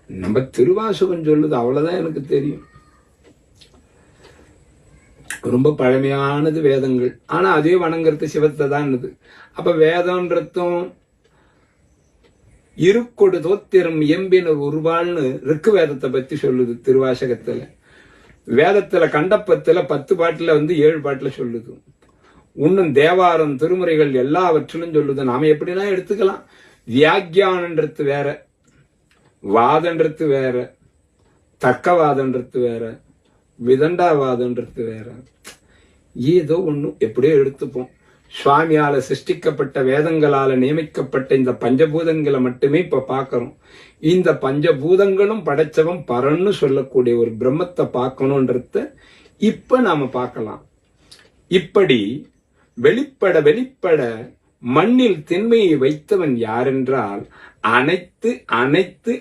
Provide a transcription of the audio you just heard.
நம்ம திருவாசகம் சொல்லுது, அவ்வளவுதான் எனக்கு தெரியும். ரொம்ப பழமையானது வேதங்கள். ஆனா அதே வணங்குறது சிவத்தை தான். அப்ப வேதம்ன்றதும் இருக்கொடு தோத்திரம் எம்பினர் உருவாள்னு ரிக்கு வேதத்தை பத்தி சொல்லுது திருவாசகத்துல. வேதத்துல கண்டப்பத்துல 10 பாட்டுல 7 பாட்டுல சொல்லுது. இன்னும் தேவாரம் திருமுறைகள் எல்லாவற்றிலும் சொல்லுது. நாம எப்படின்னா எடுத்துக்கலாம். வியாக்கியானன்றது வேற, வாதன்றது வேற, தர்க்கவாதன்றது வேற, விதண்டாவாதன்றது வேற. ஏதோ ஒண்ணு எப்படியோ எடுத்துப்போம். சுவாமியால சிருஷ்டிக்கப்பட்ட வேதங்களால நியமிக்கப்பட்ட இந்த பஞ்சபூதங்களை மட்டுமே இப்ப பாக்கிறோம். இந்த பஞ்சபூதங்களும் படைச்சவன் பரன்னு சொல்லக்கூடிய ஒரு பிரம்மத்தை பார்க்கணும்ன்றத இப்ப நாம பார்க்கலாம். இப்படி வெளிப்பட வெளிப்பட மண்ணில் திண்மையை வைத்தவன் யாரென்றால் அனைத்து